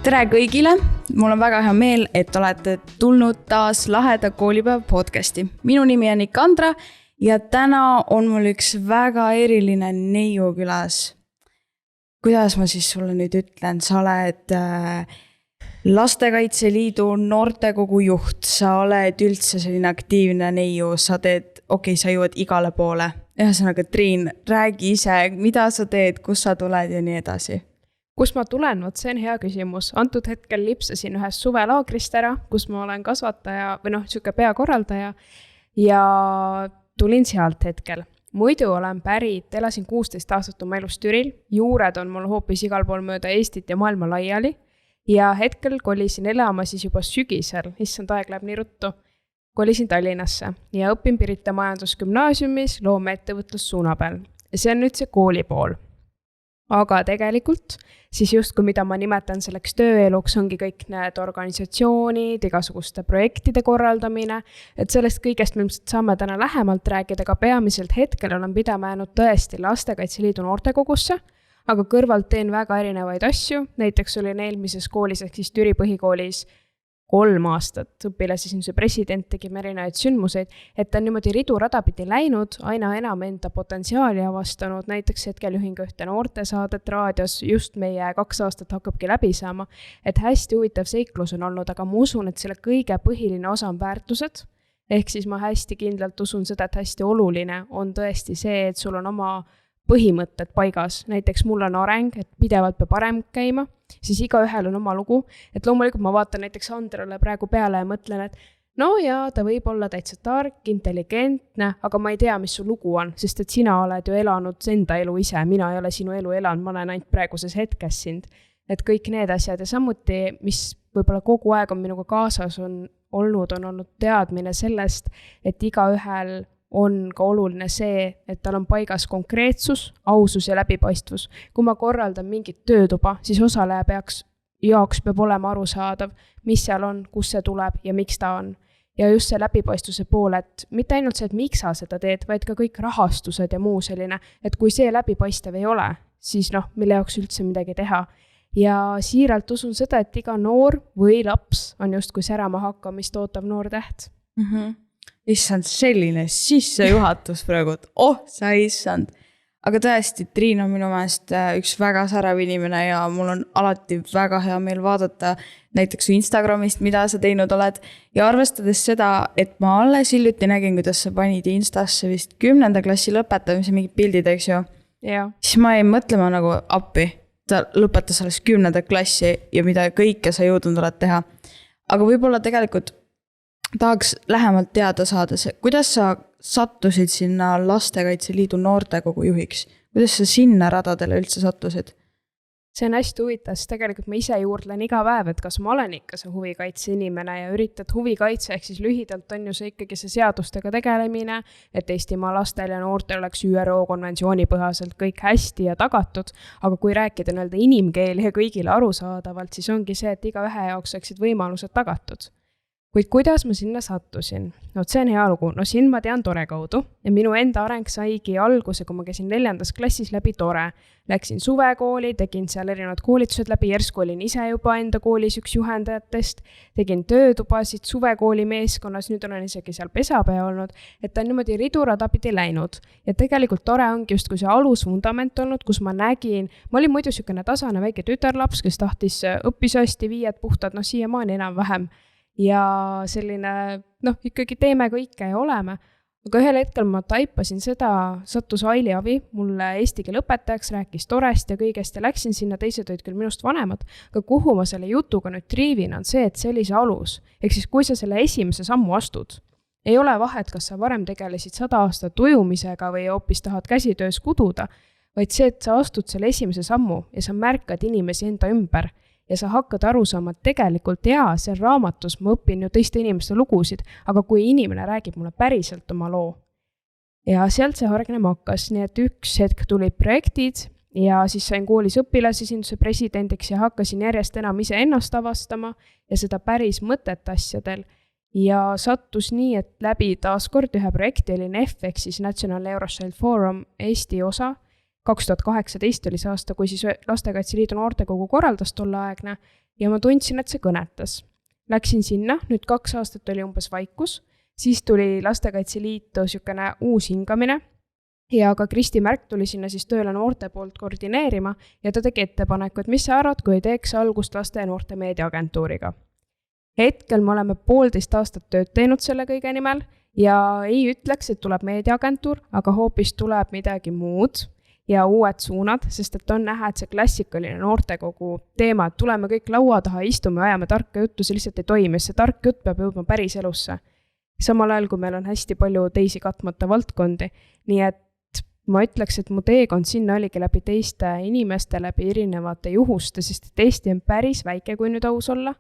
Tere kõigile! Mul on väga hea meel, et olete tulnud taas Laheda koolipäev podcasti. Minu nimi on Ikandra ja täna on mul üks väga eriline neiu külas. Kuidas ma siis sulle nüüd ütlen? Sa oled Lastekaitse Liidu noortekogu juht. Sa oled üldse selline aktiivne neiu. Sa teed, sa jõuad igale poole. Ühesõnaga, Triin, räägi ise, mida sa teed, kus sa tuled ja nii edasi. Kus ma tulen? See on hea küsimus. Antud hetkel lipsasin ühes suvelaagrist ära, kus ma olen kasvataja või siuke peakorraldaja ja tulin sealt hetkel. Muidu olen pärit, elasin 16 aastat oma elus Türil, juured on mul hoopis igal pool mööda Eestit ja maailma laiali ja hetkel kolisin elama siis juba sügisel, issand aeg läheb nii ruttu, kolisin Tallinnasse ja õpin Pirita majandusgümnaasiumis loomeettevõtlussuuna peal. Ja see on nüüd see kooli pool. Aga tegelikult siis justkui mida ma nimetan selleks tööeluks ongi kõik need organisatsioonid, igasuguste projektide korraldamine, et sellest kõigest me saame täna lähemalt rääkida, aga peamiselt hetkel olen pidama jäänud tõesti Lastekaitse Liidu noortekogusse, aga kõrvalt teen väga erinevaid asju, näiteks olin eelmises koolis ehk siis Türi põhikoolis 3 aastat õpilasesinduse president, tegime erinevaid sündmuseid, et on niimoodi ridurada pidi läinud, aina enam enda potentsiaali avastanud, näiteks hetkel juhin ka ühte noortesaadet raadios, just meie 2 aastat hakkabki läbi saama, et hästi huvitav seiklus on olnud, aga ma usun, et selle kõige põhiline osa on väärtused, ehk siis ma hästi kindlalt usun seda, et hästi oluline on tõesti see, et sul on oma põhimõtted paigas, näiteks mul on areng, et pidevalt peab parem käima, siis igaühel on oma lugu, et loomulikult ma vaatan näiteks Andrale praegu peale ja mõtlen, et no jaa, ta võib olla täitsa tark, intelligentne, aga ma ei tea, mis su lugu on, sest et sina oled ju elanud enda elu ise, mina ei ole sinu elu elanud, ma olen ainult praeguses hetkes sind, et kõik need asjad ja samuti, mis võib-olla kogu aeg on minuga kaasas on olnud teadmine sellest, et igaühel on ka oluline see, et tal on paigas konkreetsus, ausus ja läbipaistvus. Kui ma korraldan mingit töötuba, siis osaleja jaoks peab olema arusaadav, mis seal on, kus see tuleb ja miks ta on. Ja just see läbipaistvuse pool, et mitte ainult see, et miks sa seda teed, vaid ka kõik rahastused ja muu selline, et kui see läbipaistev ei ole, siis mille jaoks üldse midagi teha. Ja siiralt usun seda, et iga noor või laps on just kui särama hakkamist ootav noor täht. Issand, selline sissejuhatus praegu, et sa issand. Aga tõesti, Triin on minu meelest üks väga särav inimene ja mul on alati väga hea meel vaadata näiteks Instagramist, mida sa teinud oled. Ja arvestades seda, et ma alles hiljuti nägin, kuidas sa panid Instasse vist 10. klassi lõpetamise mingid pildid, eks ju? Ja. Siis ma jäin mõtlema nagu appi. Ta lõpetas alles 10. klassi ja mida kõike sa jõudnud oled teha. Aga võib-olla tegelikult tahaks lähemalt teada saada, kuidas sa sattusid sinna Lastekaitse Liidu noortekogu juhiks? Kuidas sa sinna radadele üldse sattusid? See on hästi huvitav, sest tegelikult ma ise juurdlen iga päev, et kas ma olen ikka see huvikaitse inimene ja üritad huvikaitse, ehk siis lühidalt on ju see ikkagi see seadustega tegelemine, et Eestimaa lastel ja noortel oleks ÜRO konventsiooni põhaselt kõik hästi ja tagatud, aga kui rääkida inimkeeli ja kõigile arusaadavalt, siis ongi see, et igaühe jaoks oleksid võimalused tagatud. Kuid kuidas ma sinna sattusin? See on hea lugu. Siin ma tean Tore kaudu ja minu enda areng saigi alguse, kui ma käisin 4. klassis läbi Tore. Läksin suvekooli, tegin seal erinevad koolitused läbi, järsku olin ise juba enda koolis üks juhendajatest, tegin töötubasid suvekooli meeskonnas, nüüd olen isegi seal pesapea olnud, et ta on niimoodi ridurada pidi läinud. Ja tegelikult Tore ongi just kui see alusfundament olnud, kus ma nägin, ma olin muidu sükene tasane väike tütarlaps, kes tahtis õppis hästi viied puhtad, siiamaani enam vähem. Ja selline, ikkagi teeme kõike ja oleme. Aga ühel hetkel ma taipasin seda, sattus Aili Avi, mulle eesti keele õpetajaks, rääkis Torest ja kõigest ja läksin sinna, teised olid küll minust vanemad, aga kuhu ma selle jutuga nüüd triivin on see, et sellise alus, ehk siis kui sa selle esimese sammu astud, ei ole vahet, kas sa varem tegelesid 100 aastat ujumisega või hoopis tahad käsitöös kududa, vaid see, et sa astud selle esimese sammu ja sa märkad inimesi enda ümber, ja sa hakkad aru saama, et tegelikult see raamatus ma õpin ju teiste inimeste lugusid, aga kui inimene räägib mulle päriselt oma loo. Ja sealt see hargnema hakkas, nii et üks hetk tulid projektid ja siis sain koolis õpilasesinduse presidendiks ja hakkasin järjest enam ise ennast avastama ja seda päris mõtet asjadel. Ja sattus nii, et läbi taaskord ühe projekti oli NEF ehk siis National Eurochild Forum Eesti osa, 2018 oli see aasta, kui siis Lastekaitse Liidu noortekogu korraldas tolleaegne ja ma tundsin, et see kõnetas. Läksin sinna, nüüd 2 aastat oli umbes vaikus, siis tuli Lastekaitse Liitu niisugune uus hingamine ja ka Kristi Märk tuli sinna siis tööle noorte poolt koordineerima ja ta tegi ettepaneku, et mis sa arvad, kui teeks algust laste ja noorte meediaagentuuriga. Hetkel me oleme 1,5 aastat tööd teinud selle kõige nimel ja ei ütleks, et tuleb meediaagentuur, aga hoopis tuleb midagi muud ja uued suunad, sest et on näha, et see klassikaline noortekogu teema, et tuleme kõik laua taha, istume, ajame tarka juttu, see lihtsalt ei toimi, see tark jutt peab jõudma päris elusse. Samal ajal, kui meil on hästi palju teisi katmata valdkondi, nii et ma ütleks, et mu teekond sinna oligi läbi teiste inimeste, läbi erinevate juhuste, sest et Eesti on päris väike, kui nüüd aus olla.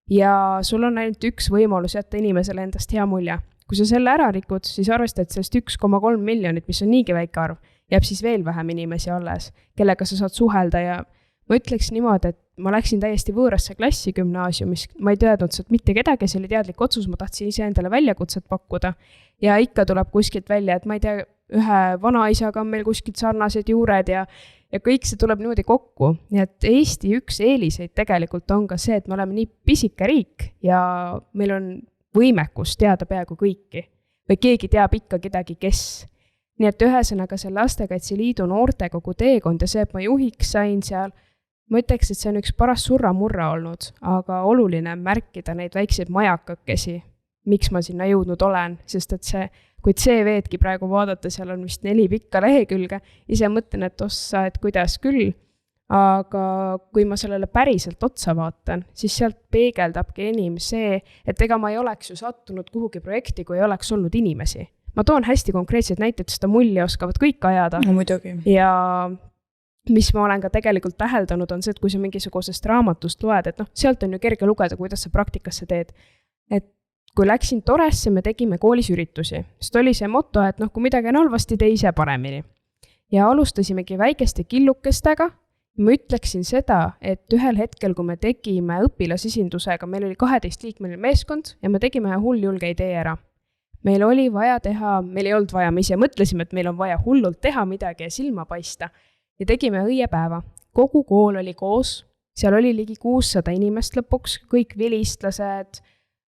Ja sul on ainult üks võimalus jätta inimesele endast hea mulje. Kui sa selle ära rikud, siis arvestad sellest 1,3 miljonit, mis on niigi väike arv, jääb siis veel vähem inimesi alles, kellega sa saad suhelda ja ma ütleks niimoodi, et ma läksin täiesti võõrasse klassi gümnaasiumis, ma ei teadnud sealt mitte kedagi, see oli teadlik otsus, ma tahtsin ise endale väljakutset pakkuda ja ikka tuleb kuskilt välja, et ma ei tea, ühe vanaisaga on meil kuskilt sarnased juured ja kõik see tuleb niimoodi kokku. Nii et Eesti üks eeliseid tegelikult on ka see, et me oleme nii pisike riik ja meil on võimekus teada peaaegu kõiki või keegi teab ikka kedagi, kes. Nii et ühesõnaga see Lastekaitse Liidu noortekogu teekond ja see, et ma juhiks sain seal, ma ütleks, et see on üks paras surra-murra olnud, aga oluline märkida neid väikseid majakakesi, miks ma sinna jõudnud olen, sest et see kui CV-dki praegu vaadata, seal on vist 4 pikka lehekülge, ise mõtlen, et ossa, et kuidas küll, aga kui ma sellele päriselt otsa vaatan, siis sealt peegeldabki enim see, et ega ma ei oleks ju sattunud kuhugi projekti, kui ei oleks olnud inimesi. Ma toon hästi konkreetseid näiteid, seda mulli oskavad kõik ajada. No muidugi. Ja mis ma olen ka tegelikult täheldanud, on see, et kui sa mingisugusest raamatust loed, et sealt on ju kerge lugeda, kuidas sa praktikasse teed. Et kui läksin Toresse, me tegime koolis üritusi. Sest oli see moto, et kui midagi on halvasti, tee ise paremini. Ja alustasimegi väikeste killukestega. Ma ütleksin seda, et ühel hetkel, kui me tegime õpilasesindusega, meil oli 12-liikmeline meeskond ja me tegime hull julge idee ära. Meil oli vaja teha, meil ei olnud vaja, me ise mõtlesime, et meil on vaja hullult teha midagi ja silma paista. Ja tegime õiepäeva. Kogu kool oli koos, seal oli ligi 600 inimest lõpuks, kõik vilistlased,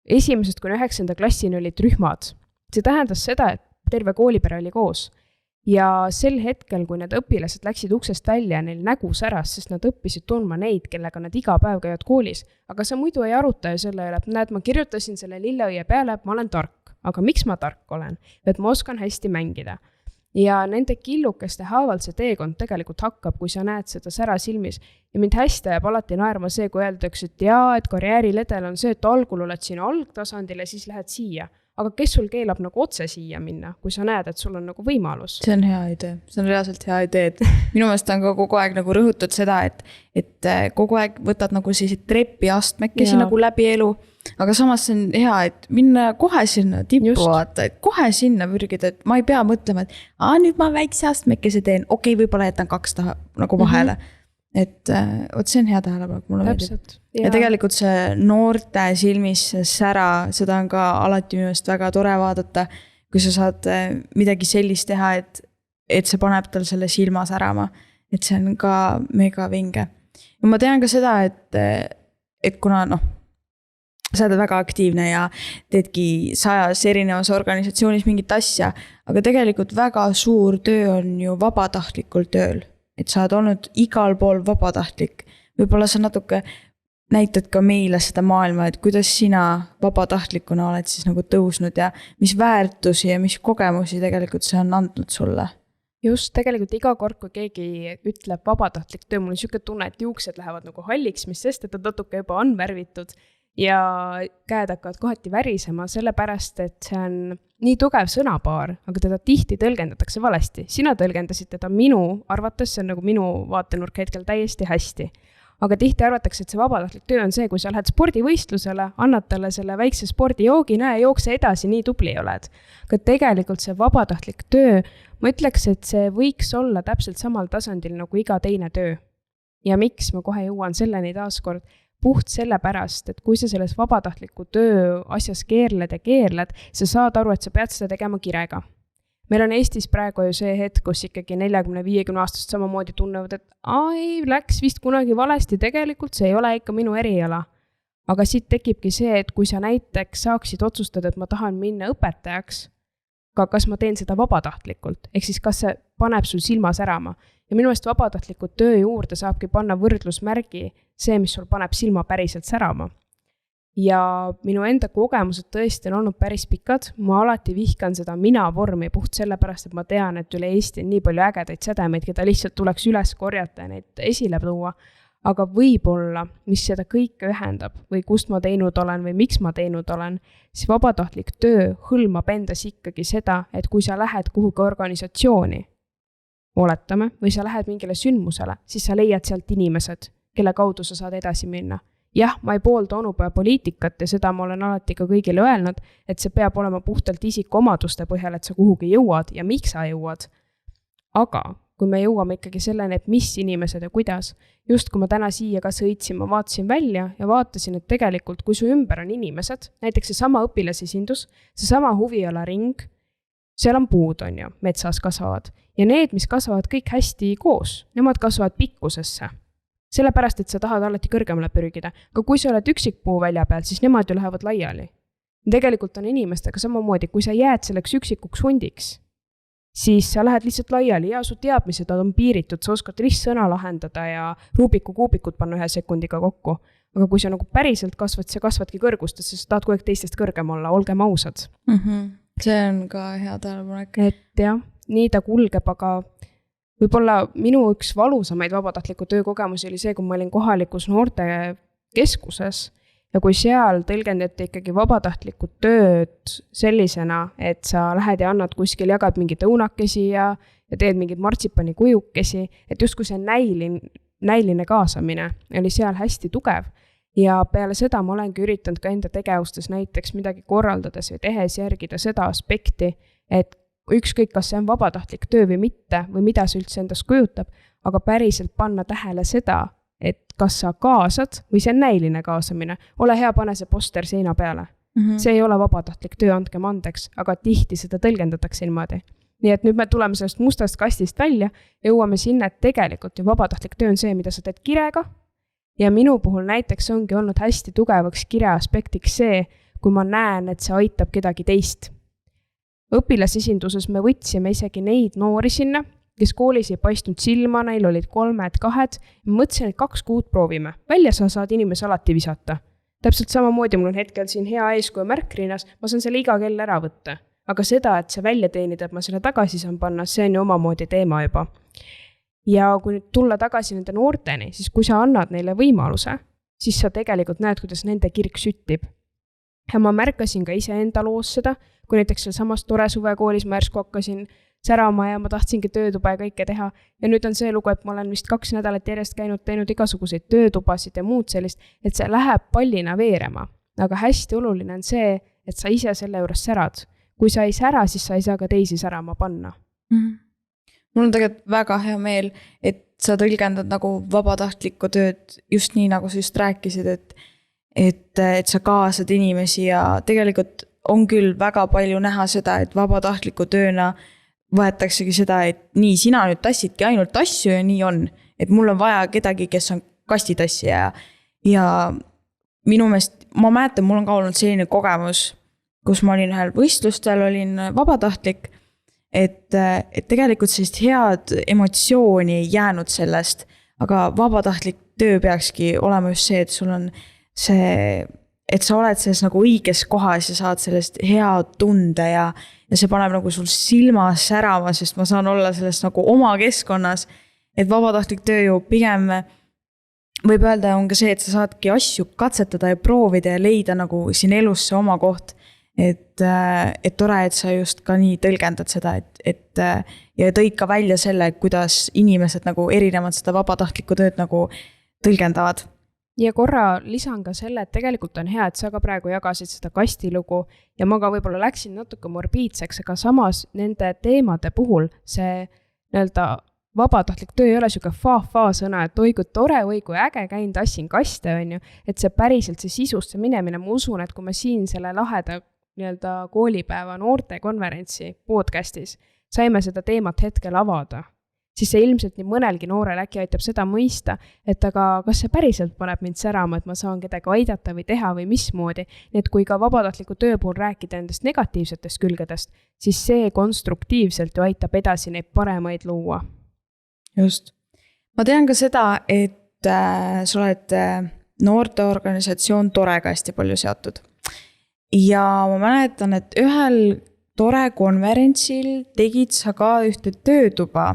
1. kuni 9. klassini olid rühmad. See tähendas seda, et terve koolipere oli koos. Ja sel hetkel, kui need õpilased läksid uksest välja, neil nägu säras, sest nad õppisid tundma neid, kellega nad iga päev käivad koolis. Aga sa muidu ei aruta ju selle üle, et näed, ma kirjutasin selle lilleõie peale, et ma olen tark. Aga miks ma tark olen? Et ma oskan hästi mängida. Ja nende killukeste haavalt see teekond tegelikult hakkab, kui sa näed seda sära silmis. Ja mind hästi jääb alati naerma see, kui öeldakse, et jaa, et karjääriledel on see, et algul oled siin algtasandil ja siis lähed siia. Aga kes sul keelab otse siia minna, kui sa näed, et sul on võimalus? See on hea idee. See on reaalselt hea idee. Et minu meelest on ka kogu aeg rõhutud seda, et kogu aeg võtad sellised trepiastmekesi läbi elu. Aga samas see on hea, et minna kohe sinna tippu vaata, et kohe sinna pürgida, et ma ei pea mõtlema, et nüüd ma väikse astmekese teen, okei, võib-olla jätan 2 taha vahele. Et see on hea tähelepanek, mulle meeldib. Ja tegelikult see noorte silmis sära, seda on ka alati minu meelest väga tore vaadata, kui sa saad midagi sellist teha, et see paneb tal selle silma särama, et see on ka mega vinge. Ja ma tean ka seda, et kuna sa oled väga aktiivne ja teedki 100 erinevas organisatsioonis mingit asja, aga tegelikult väga suur töö on ju vabatahtlikul tööl. Et sa oled olnud igal pool vabatahtlik. Võib-olla sa natuke näitad ka meile seda maailma, et kuidas sina vabatahtlikuna oled siis tõusnud ja mis väärtusi ja mis kogemusi tegelikult see on andnud sulle? Just, tegelikult iga kord, kui keegi ütleb vabatahtlik töö, mul on niisugune tunne, et juuksed lähevad halliks, mis sest, et natuke juba on värvitud ja käed hakkavad kohati värisema, sellepärast, et see on nii tugev sõnapaar, aga teda tihti tõlgendatakse valesti. Sina tõlgendasid teda minu arvates, see on minu vaatenurk hetkel täiesti hästi. Aga tihti arvatakse, et see vabatahtlik töö on see, kui sa lähed spordivõistlusele, annad talle selle väikse spordijoogi, näe, jookse edasi, nii tubli oled. Aga tegelikult see vabatahtlik töö, ma ütleks, et see võiks olla täpselt samal tasandil nagu iga teine töö. Ja miks ma kohe jõuan selleni taaskord? Puht sellepärast, et kui sa selles vabatahtliku töö asjas keerled ja keerled, sa saad aru, et sa pead seda tegema kirega. meil on Eestis praegu ju see hetk, kus ikkagi 40-50 aastast samamoodi tunnevad, et ai, läks vist kunagi valesti, tegelikult see ei ole ikka minu eriala. Aga siit tekibki see, et kui sa näiteks saaksid otsustada, et ma tahan minna õpetajaks, aga kas ma teen seda vabatahtlikult, ehk siis kas see paneb sul silma särama. Ja minu eest vabatahtlikult töö juurde saabki panna võrdlusmärgi see, mis sul paneb silma päriselt särama. Ja minu enda kogemused tõesti on olnud päris pikad, ma alati vihkan seda mina vormi puht sellepärast, et ma tean, et üle Eesti on nii palju ägedaid sädemeid, keda lihtsalt tuleks üles korjata ja neid esile tuua. Aga võib-olla, mis seda kõike ühendab või kust ma teinud olen või miks ma teinud olen, siis vabatahtlik töö hõlmab endas ikkagi seda, et kui sa lähed kuhugi organisatsiooni, oletame, või sa lähed mingile sündmusele, siis sa leiad sealt inimesed, kelle kaudu sa saad edasi minna. Jah, ma ei poolda onupoja poliitikat ja seda ma olen alati ka kõigile öelnud, et see peab olema puhtalt isikuomaduste põhjal, et sa kuhugi jõuad ja miks sa jõuad. Aga kui me jõuame ikkagi selleni, et mis inimesed ja kuidas, just kui ma täna siia ka sõitsin, ma vaatasin välja ja vaatasin, et tegelikult kui su ümber on inimesed, näiteks see sama õpilasesindus, see sama huviala ring, seal on puud, on ju, metsas kasvavad. Ja need, mis kasvavad kõik hästi koos, nemad kasvavad pikkusesse. Sellepärast, et sa tahad alati kõrgemale pürgida. Aga kui sa oled üksikpuu välja peal, siis nemad ju lähevad laiali. Tegelikult on inimestega samamoodi, kui sa jääd selleks üksikuks hundiks, siis sa lähed lihtsalt laiali ja su teadmised on piiritud, sa oskad ristsõna lahendada ja Rubiku kuubikud panna 1 sekundiga kokku. Aga kui sa nagu päriselt kasvad, sa kasvadki kõrgustesse, sa tahad kogu aeg teistest kõrgem olla, olgem ausad. See on ka hea tähelepanek. Et jah, nii ta kulgeb, aga võib-olla minu üks valusamaid vabatahtliku töökogemusi oli see, kui ma olin kohalikus noorte keskuses ja kui seal tõlgendati ikkagi vabatahtlikud tööd sellisena, et sa lähed ja annad kuskil, jagad mingid õunakesi ja teed mingid martsipani kujukesi, et justkui see näiline kaasamine oli seal hästi tugev. Ja peale seda ma olengi üritanud ka enda tegevustes näiteks midagi korraldades või tehes järgida seda aspekti, et ükskõik, kas see on vabatahtlik töö või mitte, või mida see üldse endast kujutab, aga päriselt panna tähele seda, et kas sa kaasad või see on näiline kaasamine. Ole hea, pane see poster seina peale. See ei ole vabatahtlik töö, andkem andeks, aga tihti seda tõlgendatakse niimoodi. Nii et nüüd me tuleme sellest mustast kastist välja ja jõuame sinna, et tegelikult ju vabatahtlik töö on see, mida sa teed kirega. Ja minu puhul näiteks ongi olnud hästi tugevaks kire aspektiks see, kui ma näen, et see aitab kedagi teist. Õpilasesinduses me võtsime isegi neid noori sinna, kes koolis ei paistnud silma, neil olid 3-2, mõtlesin, et 2 kuud proovime. Välja sa saad inimese alati visata. Täpselt samamoodi mul on hetkel siin hea eeskuju märkriinas, ma saan selle iga kell ära võtta. Aga seda, et see välja teenida, et ma selle tagasi saan panna, see on ju omamoodi teema juba. Ja kui nüüd tulla tagasi nende noorteni, siis kui sa annad neile võimaluse, siis sa tegelikult näed, kuidas nende kirg süttib. Ja ma märkasin ka ise enda loos seda, kui näiteks seal samas tore suvekoolis ma järsku hakkasin särama ja ma tahtsingi töötuba ja kõike teha. Ja nüüd on see lugu, et ma olen vist 2 nädalat järjest teinud igasuguseid töötubasid ja muud sellist, et see läheb pallina veerema. Aga hästi oluline on see, et sa ise selle juures särad. Kui sa ei sära, siis sa ei saa ka teisi särama panna. Mul on tegelikult väga hea meel, et sa tõlgendad nagu vabatahtlikku tööd just nii, nagu sa just rääkisid, et sa kaasad inimesi ja tegelikult on küll väga palju näha seda, et vabatahtliku tööna võetaksegi seda, et nii, sina nüüd tassidki ainult asju ja nii on. Et mul on vaja kedagi, kes on kastitassija ja minu meelest, ma mäletan, mul on ka olnud selline kogemus, kus ma olin ühel võistlustel, olin vabatahtlik, et tegelikult sellist head emotsiooni ei jäänud sellest, aga vabatahtlik töö peakski olema just see, et sul on see, et sa oled selles nagu õiges kohas ja saad sellest hea tunde ja see paneb nagu sul silmas särama, sest ma saan olla sellest nagu oma keskkonnas, et vabatahtlik töö ju pigem võib öelda on ka see, et sa saadki asju katsetada ja proovida ja leida nagu siin elus see oma koht. Et tore, et sa just ka nii tõlgendad seda, et ja tõid ka välja selle, kuidas inimesed nagu erinevad seda vabatahtlikku tööd nagu tõlgendavad. Ja korra lisan ka selle, et tegelikult on hea, et sa ka praegu jagasid seda kastilugu ja ma ka võib-olla läksin natuke morbiidseks, aga samas nende teemade puhul see nii-öelda vabatahtlik töö ei ole siuke fa-fa sõna, et oi kui tore, oi kui äge, käin tassin kaste, on ju, et see päriselt see sisusse minemine, ma usun, et kui ma siin selle laheda nii-öelda koolipäeva noorte konverentsi podcastis, saime seda teemat hetkel avada, siis see ilmselt nii mõnelgi noorel äkki aitab seda mõista, et aga kas see päriselt paneb mind särama, et ma saan kedagi aidata või teha või mismoodi. Nii et kui ka vabatahtliku töö puhul rääkida endast negatiivsetest külgedest, siis see konstruktiivselt ju aitab edasi neid paremaid luua. Just. Ma tean ka seda, et sa oled noorteorganisatsioon Torega hästi palju seotud. Ja ma mäletan, et ühel Tore konverentsil tegid sa ka ühte töötuba,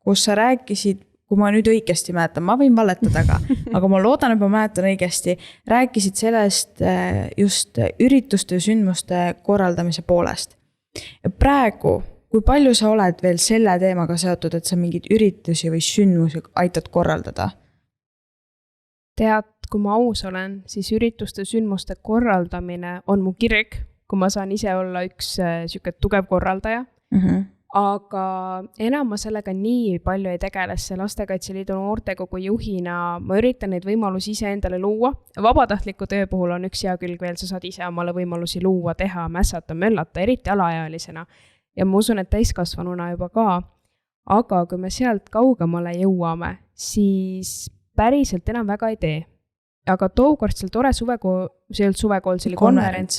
kus sa rääkisid, kui ma nüüd õigesti mäletan, ma võin valetada aga ma loodan, et ma mäletan õigesti, rääkisid sellest just ürituste ja sündmuste korraldamise poolest. Ja praegu, kui palju sa oled veel selle teemaga seotud, et sa mingid üritusi või sündmusi aitad korraldada? Tead, kui ma aus olen, siis ürituste sündmuste korraldamine on mu kirg, kui ma saan ise olla üks siuke tugev korraldaja. Aga enam ma sellega nii palju ei tegele, see Lastekaitse Liidu noortekogu juhina, ma üritan neid võimalusi ise endale luua. Vabatahtliku töö puhul on üks hea külg veel, sa saad ise omale võimalusi luua, teha, mässata, möllata, eriti alaealisena. Ja ma usun, et täiskasvanuna juba ka. Aga kui me sealt kaugemale jõuame, siis päriselt enam väga ei tee. Aga tookord seal Tore suvekool, see oli konverents,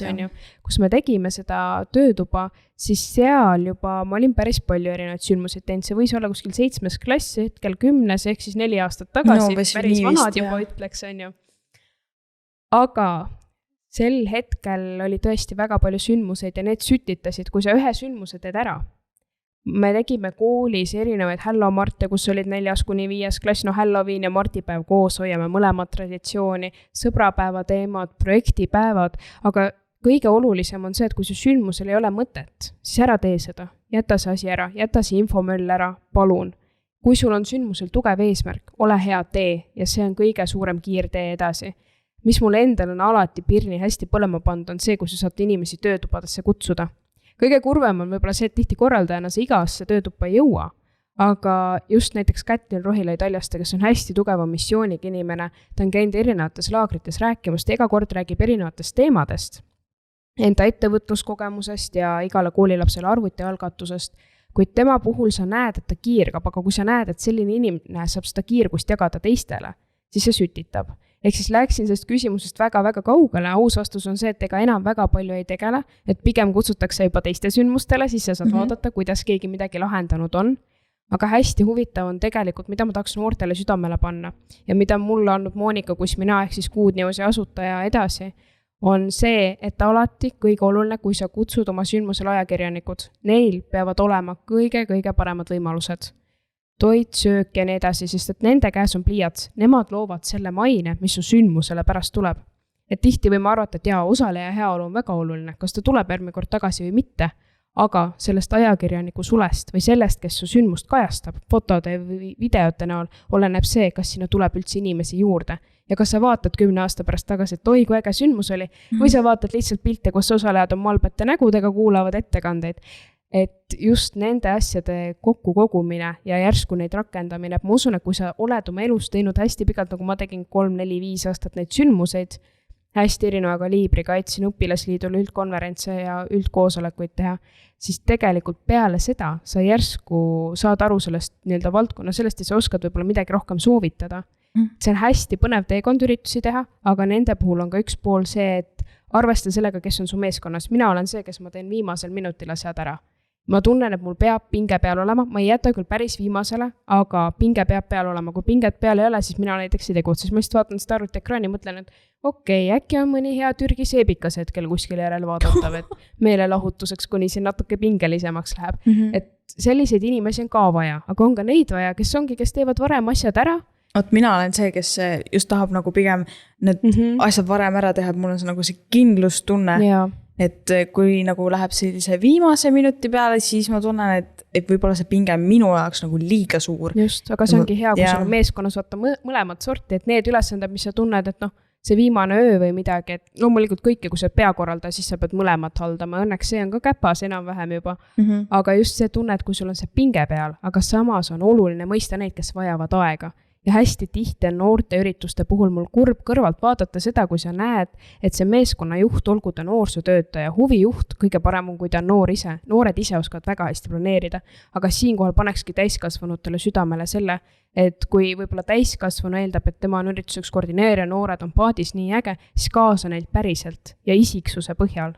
kus me tegime seda töötuba, siis seal juba ma olin päris palju erinevaid sündmuseid teinud. See võis olla kuskil 7. klass, hetkel 10, ehk siis 4 aastat tagasi, päris vanad juba ütleks, on ju. Aga sel hetkel oli tõesti väga palju sündmuseid ja need sütitasid, kui sa ühe sündmuse teed ära. Me tegime koolis erinevaid Hello Marte, kus olid 4.–5. klass, Halloween ja Martipäev koos, hoiame mõlemad traditsiooni, sõbrapäeva teemad, projektipäevad, aga kõige olulisem on see, et kui su sündmusel ei ole mõtet, siis ära tee seda, jäta see asi ära, jäta see infomöll ära, palun. Kui sul on sündmusel tugev eesmärk, ole hea tee ja see on kõige suurem kiirtee edasi. Mis mul endal on alati pirni hästi põlema pandud, on see, kui sa saad inimesi töötubadesse kutsuda. Kõige kurvem on võib-olla see, et tihti korraldajana sa igasse töötuppa ei jõua, aga just näiteks Kätlin Rohila Italiaste, kes on hästi tugeva missiooniga inimene, ta on käinud erinevates laagrites rääkimast, iga kord räägib erinevatest teemadest, enda ettevõtluskogemusest ja igale koolilapsele arvuti algatusest, kuid tema puhul sa näed, et ta kiirgab, aga kui sa näed, et selline inimene saab seda kiirgust jagada teistele, siis see sütitab. Ehk siis läksin sellest küsimusest väga-väga kaugele, aus vastus on see, et ega enam väga palju ei tegele, et pigem kutsutakse juba teiste sündmustele, siis sa saad vaadata, kuidas keegi midagi lahendanud on. Aga hästi huvitav on tegelikult, mida ma tahaks noortele südamele panna ja mida mulle andnud Monika Kusmina ehk siis Kuudnewsi asutaja edasi, on see, et alati kõige oluline, kui sa kutsud oma sündmusele ajakirjanikud, neil peavad olema kõige paremad võimalused. Toit, söök ja nii edasi, sest et nende käes on pliiats, nemad loovad selle maine, mis su sündmusele pärast tuleb. Et tihti võime arvata, et osaleja heaolu on väga oluline, kas ta tuleb järgmine kord tagasi või mitte, aga sellest ajakirjaniku sulest või sellest, kes su sündmust kajastab, fotode või videote näol, oleneb see, kas sinna tuleb üldse inimesi juurde. Ja kas sa vaatad 10 aasta pärast tagasi, et oi, kui äge sündmus oli, või sa vaatad lihtsalt pilte, kus osalejad on malbete nägudega, kuulavad ettekandeid. Et just nende asjade kokkukogumine ja järsku neid rakendamine, et ma usun, et kui sa oled oma elus teinud hästi pikalt, nagu ma tegin 3, 4, 5 aastat neid sündmuseid, hästi erineva kaliibriga, aitsin õpilasliidul üldkonverentse ja üldkoosolekuid teha, siis tegelikult peale seda sa järsku saad aru sellest nii-öelda valdkonna, sellest ja sa oskad võib-olla midagi rohkem soovitada. See on hästi põnev teekond üritusi teha, aga nende puhul on ka üks pool see, et arvesta sellega, kes on su meeskonnas. Mina olen see, kes ma teen viimasel minutil asjad ära. Ma tunnen, et mul peab pinge peal olema, ma ei jäta küll päris viimasele, aga pinge peab peal olema. Kui pinget peal ei ole, siis mina näiteks ei tegutse. Ma lihtsalt vaatan seda arvutiekraani ja mõtlen, et okei, äkki on mõni hea Türgi seebikas hetkel kuskil järel vaadatav, et meelelahutuseks, kuni siin natuke pingelisemaks läheb. Et selliseid inimesi on ka vaja, aga on ka neid vaja, kes ongi, kes teevad varem asjad ära. Mina olen see, kes just tahab nagu pigem need asjad varem ära teha, et mul on see nagu see kindlustunne. Jaa. Et kui nagu läheb sellise viimase minuti peale, siis ma tunnen, et võib-olla see pinge on minu jaoks nagu liiga suur. Just, aga see ongi hea, kui sul on meeskonnas vaata mõlemad sorti, et need ülesanded, mis sa tunned, et see viimane öö või midagi, et loomulikult kõike, kui sa peakorralda, siis sa pead mõlemat haldama. Õnneks see on ka käpas enam-vähem juba. Aga just see tunne, et kui sul on see pinge peal, aga samas on oluline mõista neid, kes vajavad aega. ja hästi tihti on noorteürituste puhul mul kurb kõrvalt vaadata seda, kui sa näed, et see meeskonnajuht, olgu ta noorsootöötaja, huvijuht, kõige parem on, kui ta on noor ise. Noored ise oskavad väga hästi planeerida, aga siinkohal panekski täiskasvanutele südamele selle, et kui võib-olla täiskasvanu eeldab, et tema on ürituseks koordineerija, noored on paadis nii äge, siis kaasa neid päriselt ja isiksuse põhjal.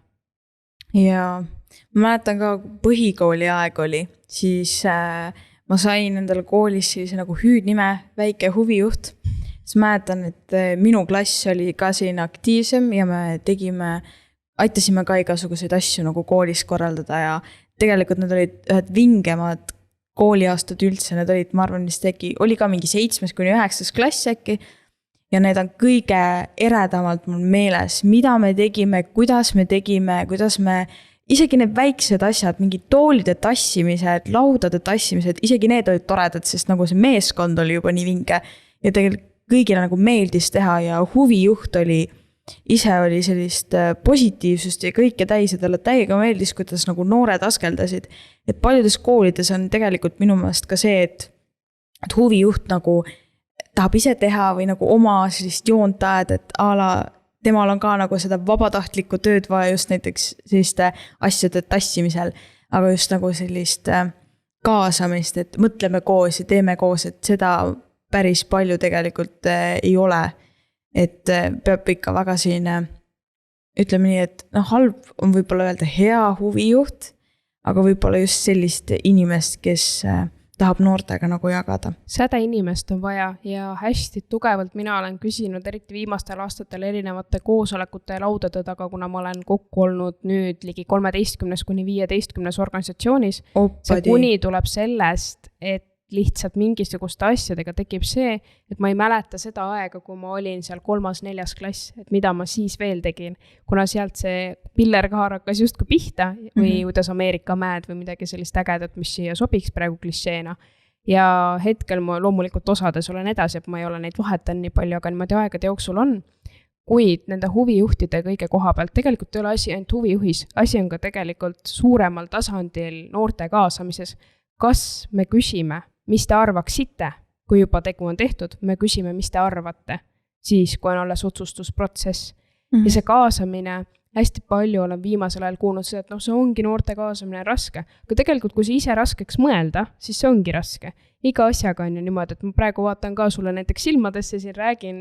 Ja ma mäletan ka põhikooli aeg oli, siis ma sain endale koolis sellise nagu hüüdnime, väike huvijuht. Siis mäletan, et minu klass oli ka selline aktiivsem ja me aitasime ka igasuguseid asju nagu koolis korraldada ja tegelikult need olid ühed vingemad kooliaastad üldse, need olid, ma arvan, vist oli ka mingi 7.–9. klass äkki ja need on kõige eredamalt mul meeles, mida me tegime, kuidas me isegi need väiksed asjad, mingid toolide tassimised, laudade tassimised, isegi need olid toredad, sest nagu see meeskond oli juba nii vinge ja tegelikult kõigile nagu meeldis teha ja huvijuht oli sellist positiivsust ja kõike täis ja talle täiega meeldis, kuidas nagu noored askeldasid. Et paljudes koolides on tegelikult minu meelest ka see, et huvijuht nagu tahab ise teha või nagu oma sellist joont ajada, et temal on ka nagu seda vabatahtlikku tööd vaja just näiteks selliste asjade tassimisel, aga just nagu sellist kaasamist, et mõtleme koos ja teeme koos, et seda päris palju tegelikult ei ole. Et peab ikka väga selline, ütleme nii, et halb on võib-olla öelda hea huvijuht, aga võib-olla just sellist inimest, kes tahab noortega nagu jagada. Seda inimest on vaja ja hästi tugevalt mina olen küsinud, eriti viimastel aastatel erinevate koosolekute ja laudade taga, kuna ma olen kokku olnud nüüd ligi 13–15 organisatsioonis. See kuni tuleb sellest, et lihtsalt mingisuguste asjadega tekib see, et ma ei mäleta seda aega, kui ma olin seal 3.–4. klass, et mida ma siis veel tegin, kuna sealt see pillerkaar hakkas justkui pihta või kuidas Ameerika mäed või midagi sellist ägedat, mis siia sobiks praegu klišeena. Ja hetkel ma loomulikult osades olen edasi, et ma ei ole neid vahetan nii palju, aga niimoodi aegade jooksul on. Kuid nende huvijuhtide kõige koha pealt tegelikult ei ole asi ainult huvijuhis, asi on ka tegelikult suuremal tasandil noorte kaasamises. Kas me küsime, mis te arvaksite, kui juba tegu on tehtud, me küsime, mis te arvate, siis kui on alles otsustusprotsess. Ja see kaasamine, hästi palju olen viimasel ajal kuulnud seda, et see ongi noorte kaasamine raske. Aga tegelikult, kui see ise raskeks mõelda, siis see ongi raske. Iga asjaga on ju niimoodi, et ma praegu vaatan ka sulle näiteks silmadesse, siin räägin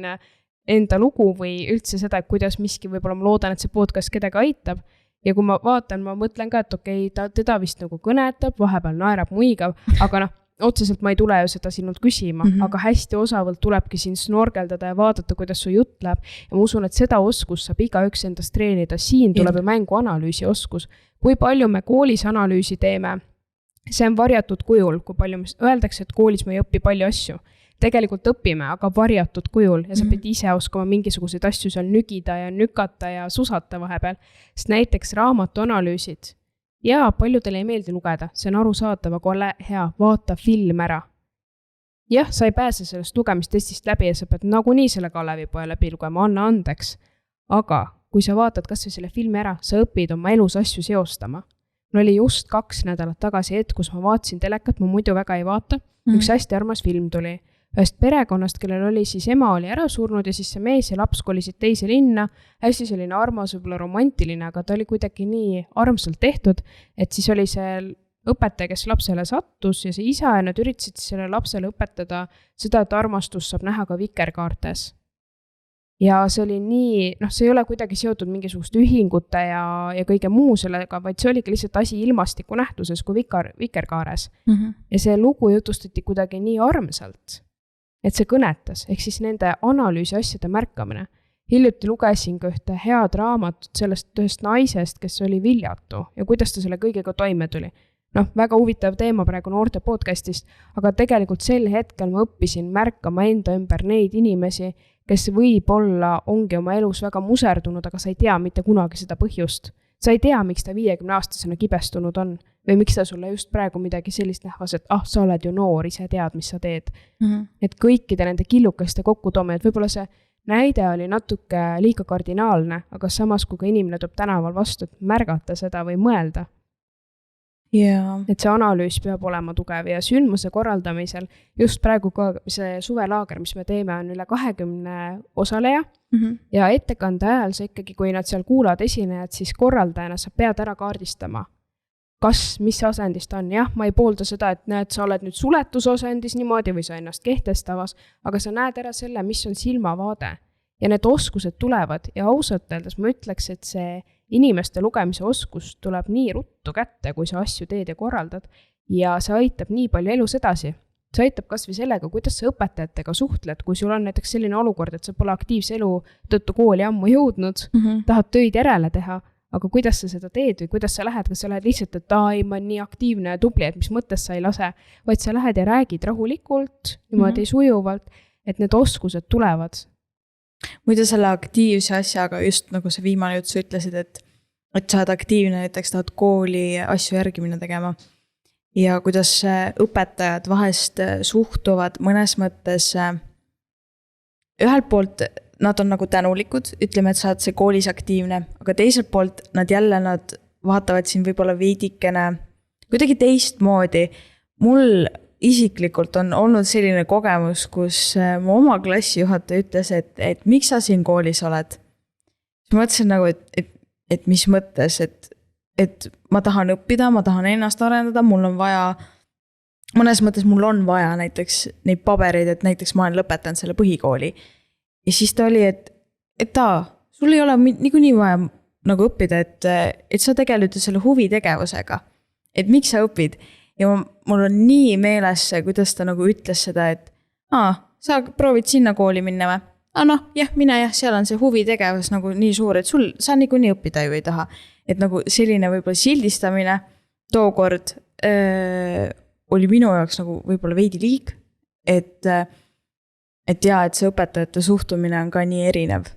enda lugu või üldse seda, et kuidas miski, võib-olla ma loodan, et see podcast kedagi aitab. Ja kui ma vaatan, ma mõtlen ka, et okei, teda vist nagu kõnetab, vahepeal naerab, muigav, aga otseselt ma ei tule ju seda sinult küsima, aga hästi osavalt tulebki siin snorgeldada ja vaadata, kuidas su jutt läheb. Ja ma usun, et seda oskus saab igaüks endast treenida. Siin tuleb ju mängu analüüsi oskus. Kui palju me koolis analüüsi teeme, see on varjatud kujul, kui palju öeldakse, et koolis me ei õpi palju asju. Tegelikult õpime, aga varjatud kujul ja sa pead ise oskama mingisuguseid asju seal nügida ja nükata ja susata vahepeal. Sest näiteks raamatuanalüüsid. Ja paljudele ei meeldi lugeda, see on arusaatav, aga ole hea, vaata film ära. Jah, sa ei pääse sellest lugemistestist läbi ja sa pead nagunii selle Kalevipoja läbi lugema, anna andeks. Aga kui sa vaatad kas või selle filmi ära, sa õpid oma elus asju seostama. Mul oli just 2 nädalat tagasi kus ma vaatasin telekat, ma muidu väga ei vaata. Üks hästi armas film tuli. Ühest perekonnast, kellel oli siis ema oli ära surnud ja siis see mees ja laps kolisid teise linna. Hästi selline armas, võib-olla romantiline, aga ta oli kuidagi nii armsalt tehtud, et siis oli see õpetaja, kes lapsele sattus ja see isa ja nad üritasid selle lapsele õpetada seda, et armastus saab näha ka vikerkaartes. Ja see oli nii, see ei ole kuidagi seotud mingisugust ühingute ja kõige muu sellega, vaid see oligi lihtsalt asi ilmastiku nähtuses kui vikerkaares. Ja see lugu jutustati kuidagi nii armsalt, et see kõnetas, ehk siis nende analüüsi asjade märkamine. Hiljuti lugesin ka ühte head raamatut sellest ühest naisest, kes oli viljatu ja kuidas ta selle kõigega toime tuli. Väga huvitav teema praegu noorte podcastist, aga tegelikult sel hetkel ma õppisin märkama enda ümber neid inimesi, kes võib-olla ongi oma elus väga muserdunud, aga sa ei tea mitte kunagi seda põhjust. Sa ei tea, miks ta 50-aastasena kibestunud on või miks ta sulle just praegu midagi sellist nähvas, et sa oled ju noor, ise tead, mis sa teed. Et kõikide nende killukeste kokkutoomine, et võib-olla see näide oli natuke liiga kardinaalne, aga samas kui ka inimene tuleb tänaval vastu, et märgata seda või mõelda. jaa. et see analüüs peab olema tugev ja sündmuse korraldamisel, just praegu ka see suvelaager, mis me teeme, on üle 20 osaleja ja ettekande ajal sa ikkagi, kui nad seal kuulavad esinejad, siis korraldajana sa pead ära kaardistama, mis asendis ta on. Jah, ma ei poolda seda, et näed, sa oled nüüd suletusasendis niimoodi või sa ennast kehtestavas, aga sa näed ära selle, mis on silmavaade ja need oskused tulevad ja ausalt öeldes ma ütleks, et see inimeste lugemise oskus tuleb nii ruttu kätte, kui sa asju teed ja korraldad ja see aitab nii palju elus edasi. See aitab kas või sellega, kuidas sa õpetajatega suhtled, kui sul on näiteks selline olukord, et sa pole aktiivse elu tõttu kooli ammu jõudnud, tahad töid järele teha, aga kuidas sa seda teed või kuidas sa lähed, kas sa lähed lihtsalt, et ma olen nii aktiivne ja tubli, et mis mõttes sa ei lase, vaid sa lähed ja räägid rahulikult, niimoodi sujuvalt, et need oskused tulevad. Muidu selle aktiivse asjaga, just nagu see viimane jutt sa ütlesid, et sa oled aktiivne, näiteks tahad kooli asju järgimine tegema ja kuidas õpetajad vahest suhtuvad mõnes mõttes ühelt poolt nad on nagu tänulikud, ütleme, et sa oled see koolis aktiivne, aga teiselt poolt nad vaatavad siin võib-olla veidikene kuidagi teistmoodi. Mul isiklikult on olnud selline kogemus, kus mu oma klassijuhataja ütles, et miks sa siin koolis oled. Ma mõtlesin nagu, et mis mõttes, et ma tahan õppida, ma tahan ennast arendada, mõnes mõttes mul on vaja näiteks neid pabereid, et näiteks ma olen lõpetanud selle põhikooli. Ja siis ta oli, et sul ei ole niikuinii vaja nagu õppida, et sa tegeled selle huvitegevusega. Et miks sa õpid? Ja mul on nii meeles, kuidas ta nagu ütles seda, et sa proovid sinna kooli minna või? Mine jah, seal on see huvitegevus nagu nii suur, et sa niikuinii õppida ju ei taha. Et nagu selline võib-olla sildistamine tookord oli minu jaoks nagu võib-olla veidi liig, et see õpetajate suhtumine on ka nii erinev.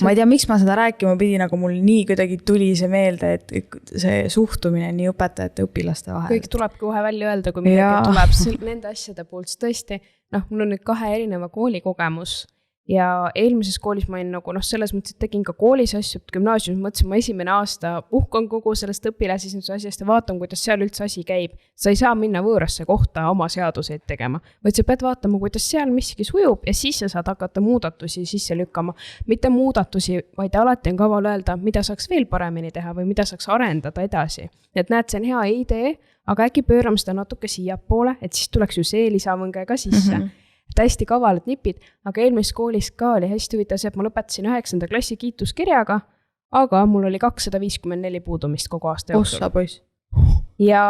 Ma ei tea, miks ma seda rääkima pidin, aga mul nii kuidagi tuli see meelde, et see suhtumine nii õpetajate õpilaste vahel. Kõik tuleb kohe välja öelda, kui midagi tuleb nende asjade poolt. Tõesti, mul on nüüd 2 erineva kooli kogemus ja eelmises koolis ma nagu, selles mõttes, et tegin ka koolis asju, gümnaasiumis mõtlesin, ma esimene aasta uhkan kogu sellest õpilasesinduse asjast ja vaatan, kuidas seal üldse asi käib. Sa ei saa minna võõrasse kohta oma seaduseid tegema, vaid sa pead vaatama, kuidas seal miski sujub ja siis sa saad hakata muudatusi sisse lükkama. Mitte muudatusi, vaid alati on kaval öelda, mida saaks veel paremini teha või mida saaks arendada edasi. Et näed, see on hea idee, aga äkki pöörame seda natuke siiapoole, et siis tuleks ju see lisavõnge ka sisse. Hästi kavalad nipid, aga eelmises koolis ka oli hästi huvitav see, et ma lõpetasin 9. klassi kiituskirjaga, aga mul oli 254 puudumist kogu aasta jooksul. Ossa poiss. Ja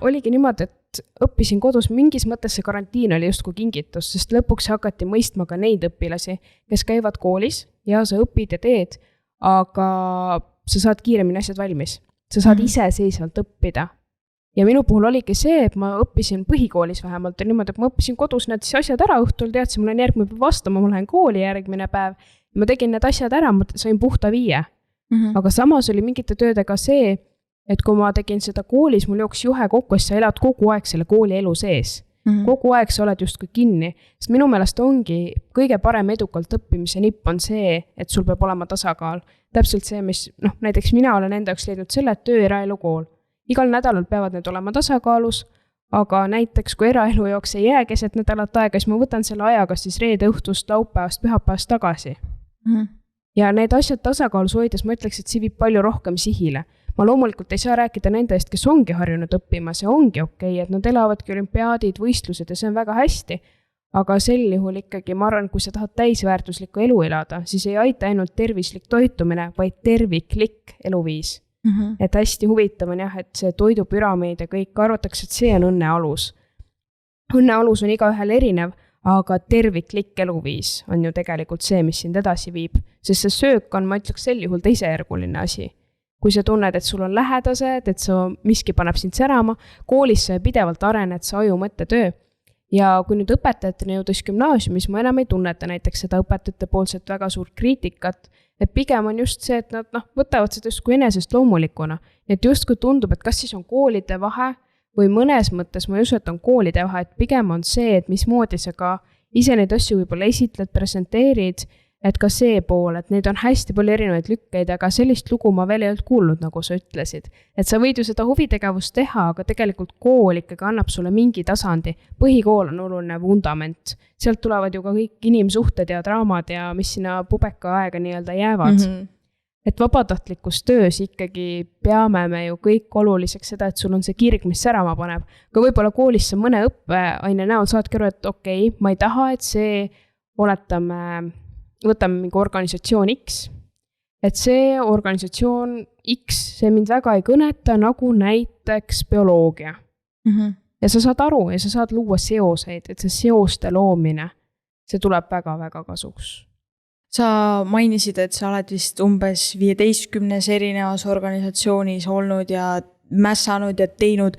oligi niimoodi, et õppisin kodus, mingis mõttes see karantiin oli justkui kingitus, sest lõpuks hakati mõistma ka neid õpilasi, kes käivad koolis ja sa õpid ja teed, aga sa saad kiiremini asjad valmis. Sa saad iseseisvalt õppida. Ja minu puhul oligi see, et ma õppisin põhikoolis vähemalt ja niimoodi, et ma õppisin kodus need asjad ära õhtul, teadsin, mul on järgmine päev vastama, ma lähen kooli järgmine päev ja ma tegin need asjad ära, ma sain puhta 5. Aga samas oli mingite töödega see, et kui ma tegin seda koolis, mul jooks juhe kokku, sa elad kogu aeg selle kooli elu sees. Kogu aeg sa oled justkui kinni, sest minu meelest ongi kõige parem edukalt õppimise nipp on see, et sul peab olema tasakaal. Täpselt see, mis näiteks mina olen enda jaoks leidnud selle, et töö eraelu kool. Igal nädalal peavad need olema tasakaalus, aga näiteks kui eraelu jooks ei jää keset nädalat aega, siis ma võtan selle ajaga siis reede õhtust, laupäevast, pühapäevast tagasi. Ja need asjad tasakaalus hoides, ma ütleks, et see viib palju rohkem sihile. Ma loomulikult ei saa rääkida nendest, kes ongi harjunud õppima, see ongi okei, et nad elavadki olümpiaadid, võistlused ja see on väga hästi. Aga sel juhul ikkagi, ma arvan, kui sa tahad täisväärtuslikku elu elada, siis ei aita ainult tervislik toitumine, vaid terviklik eluviis. Et hästi huvitav on jah, et see toidupüramiid ja kõik arvatakse, et see on õnne alus. Õnne alus on igaühel erinev, aga terviklik eluviis on ju tegelikult see, mis sind edasi viib. Sest see söök on, ma ütleks, sel juhul teisejärguline asi. Kui sa tunned, et sul on lähedased, et miski paneb sind särama, koolis sa pidevalt arened, sa aju mõttetöö. Ja kui nüüd õpetajatena jõudes gümnaasiumis, ma enam ei tunneta näiteks seda õpetajate poolset väga suurt kriitikat, et pigem on just see, et nad võtavad seda justkui enesest loomulikuna. Et justkui tundub, et kas siis on koolide vahe või mõnes mõttes ma ei usu, et on koolide vahe, et pigem on see, et mismoodi sa ka ise neid asju võib-olla esitled, presenteerid, et ka see pool, et neid on hästi palju erinevaid lükkeid, aga sellist lugu ma veel ei olnud kuulnud, nagu sa ütlesid. Et sa võid ju seda huvitegevust teha, aga tegelikult kool ikkagi annab sulle mingi tasandi. Põhikool on oluline vundament. Sealt tulevad ju ka kõik inimsuhted ja draamad ja mis sinna pubeka aega nii-öelda jäävad. Et vabatahtlikus töös ikkagi peame me ju kõik oluliseks seda, et sul on see kirg, mis särama paneb. Ka võib-olla koolis sa mõne õppeaine näol saadki aru, et okei, ma ei taha, et see võtame mingi organisatsioon X, et see organisatsioon X, see mind väga ei kõneta, nagu näiteks bioloogia. Ja sa saad aru ja sa saad luua seoseid, et see seoste loomine, see tuleb väga-väga kasuks. Sa mainisid, et sa oled vist umbes 15 erinevas organisatsioonis olnud ja mässanud ja teinud,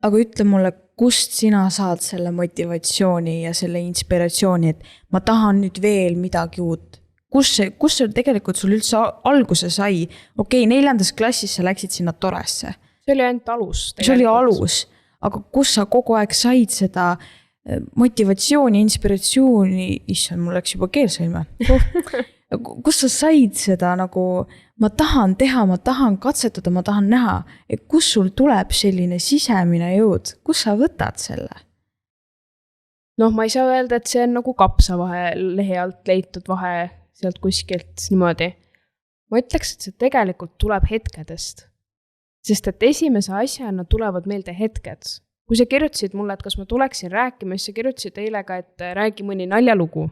aga ütle mulle, kust sina saad selle motivatsiooni ja selle inspiratsiooni, et ma tahan nüüd veel midagi uut. Kus see tegelikult sul üldse alguse sai? Okei, 4. klassis sa läksid sinna Toresse. See oli ainult alus. See oli alus, aga kus sa kogu aeg said seda motivatsiooni, inspiratsiooni, issand, mul läks juba keel sõime. Kus sa said seda nagu, ma tahan teha, ma tahan katsetada, ma tahan näha, et kus sul tuleb selline sisemine jõud, kus sa võtad selle? Ma ei saa öelda, et see on nagu kapsavahe lehe alt leitud vahe sealt kuskilt niimoodi. Ma ütleks, et see tegelikult tuleb hetkedest, sest et esimese asjana tulevad meelde hetked. Kui sa kirjutasid mulle, et kas ma tuleksin rääkima, siis sa kirjutasid eile ka, et räägi mõni naljalugu.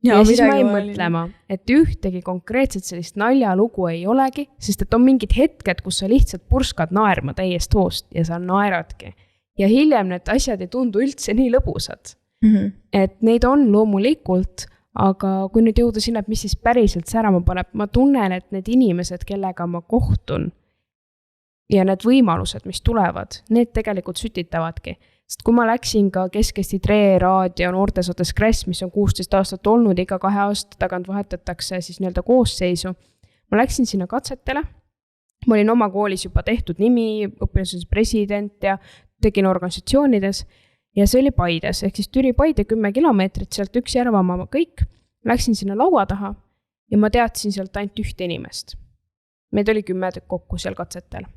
Ja siis ma ei mõtlema, et ühtegi konkreetselt sellist naljalugu ei olegi, sest et on mingid hetked, kus sa lihtsalt purskad naerma täiest hoost ja sa naeradki. Ja hiljem need asjad ei tundu üldse nii lõbusad. Et neid on loomulikult, aga kui nüüd jõuda sinna, et mis siis päriselt särama paneb, ma tunnen, et need inimesed, kellega ma kohtun ja need võimalused, mis tulevad, need tegelikult sütitavadki. Sest kui ma läksin ka Kesk-Eesti Tre raadio noortesootes Kress, mis on 16 aastat olnud, iga 2 aasta tagant vahetatakse siis nii-öelda koosseisu. Ma läksin sinna katsetele. Ma olin oma koolis juba tehtud nimi, õpilasens president ja tegin organisatsioonides. Ja see oli Paides, ehk siis Türi Paide 10 kilomeetrit, sealt üks Järvamaa kõik. Läksin sinna laua taha ja ma teadsin sealt ainult ühte inimest. Meid oli 10 kokku seal katsetel.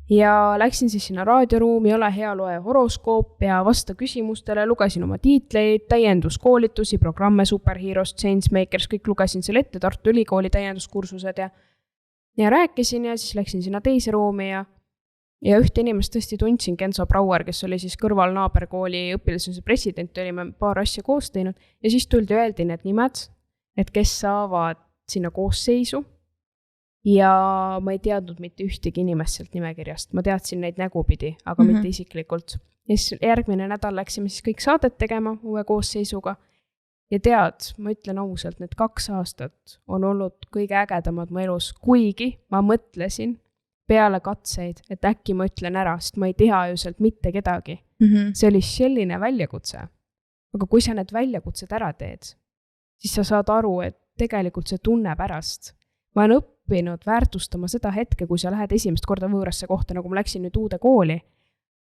Ja läksin siis sinna raadioruumi, ole hea, loe horoskoop ja vasta küsimustele, lugesin oma tiitleid, täienduskoolitusi, programme Superheroes, Changemakers, kõik lugesin selle ette, Tartu Ülikooli täienduskursused ja rääkisin ja siis läksin sinna teise ruumi ja ühte inimest tõesti tundsin, Kenzo Brauer, kes oli siis kõrval naaberkooli õpilasens president, olime paar asja koos teinud ja siis tuldi öeldi need nimed, et kes saavad sinna koosseisu. Ja ma ei teadnud mitte ühtegi inimest sealt nimekirjast. Ma teadsin neid nägupidi, aga mitte isiklikult. Ja siis järgmine nädal läksime siis kõik saadet tegema uue koosseisuga. Ja tead, ma ütlen ausalt, need 2 aastat on olnud kõige ägedamad mu elus, kuigi ma mõtlesin peale katseid, et äkki ma ütlen ära, sest ma ei tea ju sealt mitte kedagi. See oli selline väljakutse. Aga kui sa need väljakutsed ära teed, siis sa saad aru, et tegelikult see tunne pärast. Ma olen õppinud väärtustama seda hetke, kui sa lähed esimest korda võõrasse kohta, nagu ma läksin nüüd uude kooli.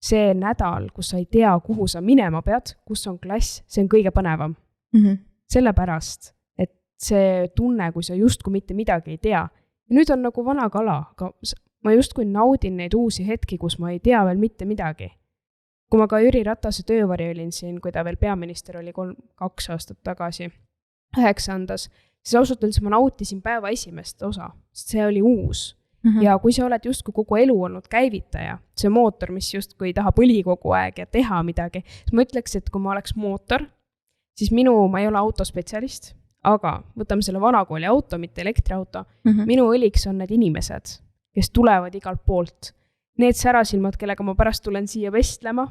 See nädal, kus sa ei tea, kuhu sa minema pead, kus on klass, see on kõige põnevam. Sellepärast, et see tunne, kui sa justkui mitte midagi ei tea. Ja nüüd on nagu vana kala, aga ma justkui naudin neid uusi hetki, kus ma ei tea veel mitte midagi. Kui ma ka Jüri Ratase töövari olin siin, kui ta veel peaminister oli 2 aastat tagasi, 9. siis ausalt öeldes ma nautisin päeva esimest osa, sest see oli uus. Ja kui sa oled justkui kogu elu olnud käivitaja, see mootor, mis justkui taha põli kogu aeg ja teha midagi, siis ma ütleks, et kui ma oleks mootor, siis ma ei ole autospetsialist, aga võtame selle vanakooli auto, mitte elektriauto, minu õliks on need inimesed, kes tulevad igalt poolt. Need särasilmad, kellega ma pärast tulen siia vestlema,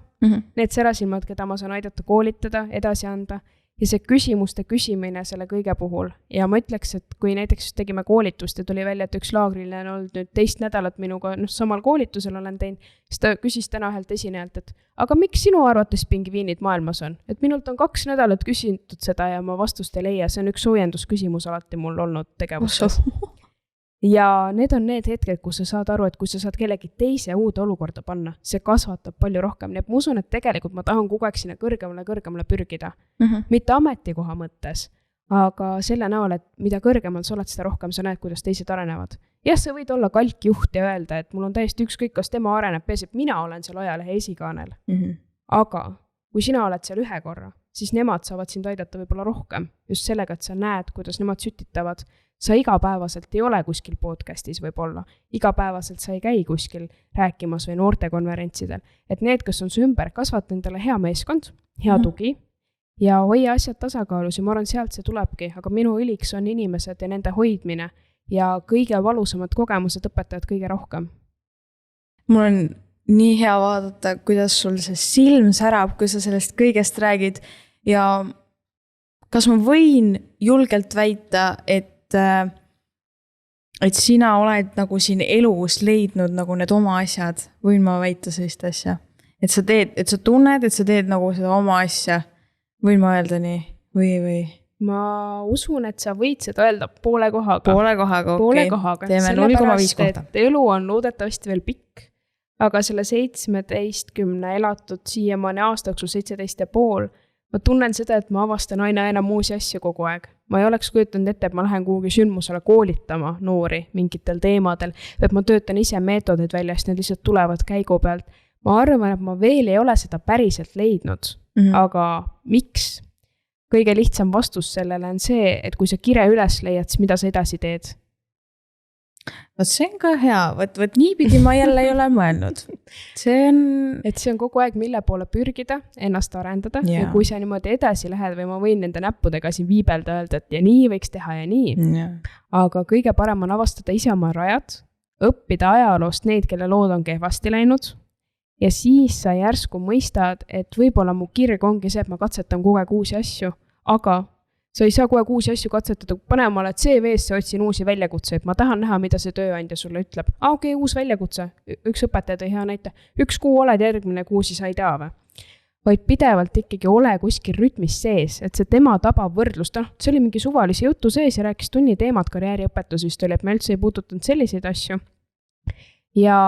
need särasilmad, keda ma saan aidata koolitada, edasi anda, ja see küsimuste küsimine selle kõige puhul. Ja ma ütleks, et kui näiteks tegime koolitust ja tuli välja, et üks laagrile on olnud nüüd 2 nädalat minuga, samal koolitusel olen teinud, siis ta küsis täna ühelt esinejalt, et aga miks sinu arvates pingviinid maailmas on? Et minult on 2 nädalat küsitud seda ja ma vastust ei leia, see on üks soojendusküsimus alati mul olnud tegevustes. Ja need on need hetked, kus sa saad aru, et kui sa saad kellegi teise uude olukorda panna, see kasvatab palju rohkem. Nii et ma usun, et tegelikult ma tahan kogu aeg sinna kõrgemale pürgida. Mitte ametikoha mõttes, aga selle näol, et mida kõrgemal sa oled, seda rohkem sa näed, kuidas teised arenevad. Jah, sa võid olla kalkjuht ja öelda, et mul on täiesti ükskõik, kas tema areneb, peas, et mina olen seal ajalehe esikaanel. Aga kui sina oled seal ühe korra, siis nemad saavad sind aidata võib-olla rohkem. Just sellega, et sa näed, kuidas nemad sütitavad. Sa igapäevaselt ei ole kuskil podcastis võib-olla. Igapäevaselt sa ei käi kuskil rääkimas või noortekonverentsidel. Et need, kes on su ümber, kasvata endale hea meeskond, hea tugi ja hoia asjad tasakaalus ja ma arvan, sealt see tulebki. Aga minu üliks on inimesed ja nende hoidmine ja kõige valusamad kogemused õpetajad kõige rohkem. Mul on nii hea vaadata, kuidas sul see silm särab, kui sa sellest kõigest räägid ja kas ma võin julgelt väita, et sina oled nagu siin elus leidnud nagu need oma asjad, võin ma väita sellist asja, et sa tunned, et sa teed nagu seda oma asja, võin ma öelda nii või? Ma usun, et sa võid seda öelda poole kohaga. Okei. Teeme 0,5 kohta. Elu on loodetavasti veel pikk, aga selle 17 elatud siiamaani aastaksul 17,5, ma tunnen seda, et ma avastan aina enam uusi asju kogu aeg. Ma ei oleks kujutanud ette, et ma lähen kuhugi sündmusele koolitama noori mingitel teemadel, et ma töötan ise meetodeid välja, sest need lihtsalt tulevad käigu pealt. Ma arvan, et ma veel ei ole seda päriselt leidnud, aga miks? Kõige lihtsam vastus sellele on see, et kui sa kire üles leiad, siis mida sa edasi teed? Võt see on ka hea, võt niipidi ma jälle ei ole mõelnud. Et see on kogu aeg, mille poole pürgida, ennast arendada ja kui sa niimoodi edasi lähed või ma võin nende näppudega siin viibelda öelda, et ja nii võiks teha ja nii. Aga kõige parem on avastada ise oma rajad, õppida ajaloost neid, kelle lood on kehvasti läinud ja siis sa järsku mõistad, et võib-olla mu kirg ongi see, et ma katsetan kogu aeg uusi asju, aga sa ei saa kogu aeg uusi asju katsetada, panema oled CV-sse, otsin uusi väljakutseid, ma tahan näha, mida see tööandja sulle ütleb. Okei, uus väljakutse, üks õpetaja tõi hea näite, 1 kuu oled, järgmine kuu siis ei tea või. Vaid pidevalt ikkagi ole kuskil rütmis sees, et see tema tabab võrdlust, see oli mingi suvalise jutu sees ja rääkis tunni teemad karjääriõpetusest oli, et me üldse ei puudutanud selliseid asju. Ja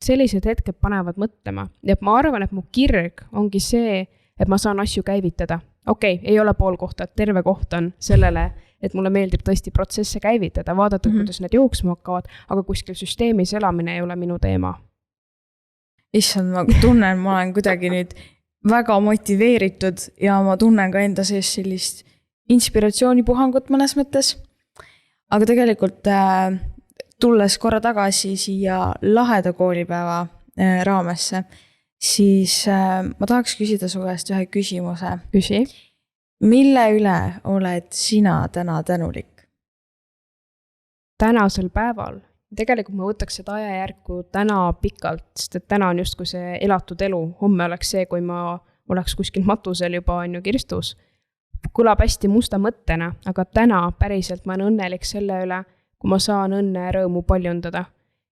sellised hetked panevad mõtlema. Ja ma arvan, et mu kirg ongi see, et ma saan asju käivitada. Okei, ei ole pool kohta, terve koht on sellele, et mulle meeldib tõesti protsesse käivitada, vaadata, kuidas need jooksma hakkavad, aga kuskil süsteemis elamine ei ole minu teema. Issand, ma tunnen, ma olen kuidagi nüüd väga motiveeritud ja ma tunnen ka enda sees sellist inspiratsioonipuhangut mõnes mõttes. Aga tegelikult tulles korra tagasi siia laheda koolipäeva raamesse, siis ma tahaks küsida su käest ühe küsimuse. Küsi. Mille üle oled sina täna tänulik? Tänasel päeval. Tegelikult ma võtaks seda ajajärku täna pikalt, sest et täna on justkui see elatud elu. Homme oleks see, kui ma oleks kuskil matusel juba on ju kirstus. Kõlab hästi musta mõttena, aga täna päriselt ma olen õnnelik selle üle, kui ma saan õnne ja rõõmu paljundada.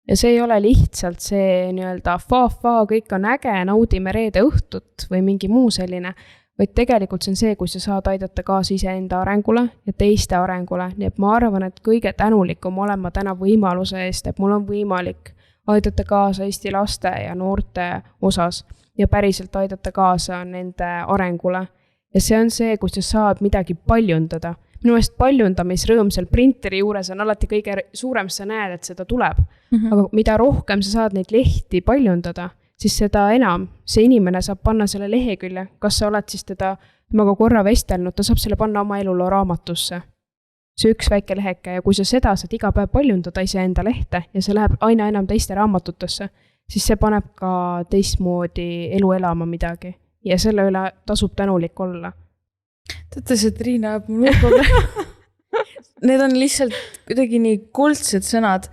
Ja see ei ole lihtsalt see nii-öelda kõik on äge, naudime reede õhtut või mingi muu selline, vaid tegelikult see on see, kui sa saad aidata kaasa iseenda arengule ja teiste arengule. Nii et ma arvan, et kõige tänulikum olen ma täna võimaluse eest, et mul on võimalik aidata kaasa Eesti laste ja noorte osas ja päriselt aidata kaasa nende arengule. Ja see on see, kus sa saad midagi paljundada. Minu eest paljundamisrõõm seal printeri juures on alati kõige suurem, sa näed, et seda tuleb. Aga mida rohkem sa saad neid lehti paljundada, siis seda enam see inimene saab panna selle lehekülje. Kas sa oled siis temaga korra vestelnud, ta saab selle panna oma eluloo raamatusse. See üks väike leheke ja kui sa seda saad iga päev paljundada iseenda lehte ja see läheb aina enam teiste raamatutesse, siis see paneb ka teistmoodi elu elama midagi ja selle üle tasub tänulik olla. Tõttes, et Riina jääb mul õppa. Need on lihtsalt kuidagi nii kuldsed sõnad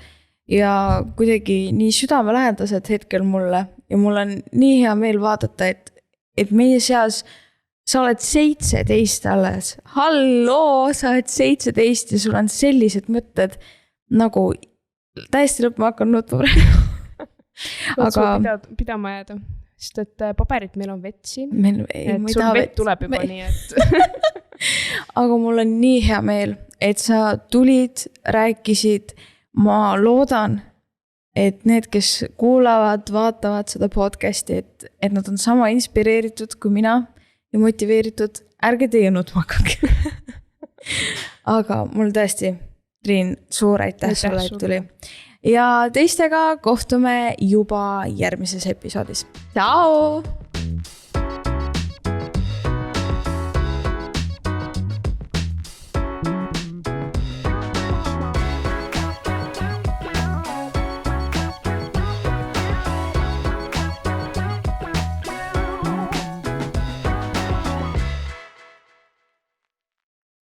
ja kuidagi nii südamelähedased hetkel mulle ja mul on nii hea meel vaadata, et meie seas sa oled 17 alles. Halloo, sa oled 17 ja sul on sellised mõtted nagu täiesti lõppma hakanud praegu. Aga pidama jääda. Sest et paberit meil on vett siin, et sul vett tuleb juba nii, et... Aga mul on nii hea meel, et sa tulid, rääkisid, ma loodan, et need, kes kuulavad, vaatavad seda podcasti, et nad on sama inspireeritud kui mina ja motiveeritud, ärge teie nutma hakake. aga mul tõesti, Triin, suur aitäh sulle, et tuli. Ja teistega kohtume juba järgmises episoodis. Tšau!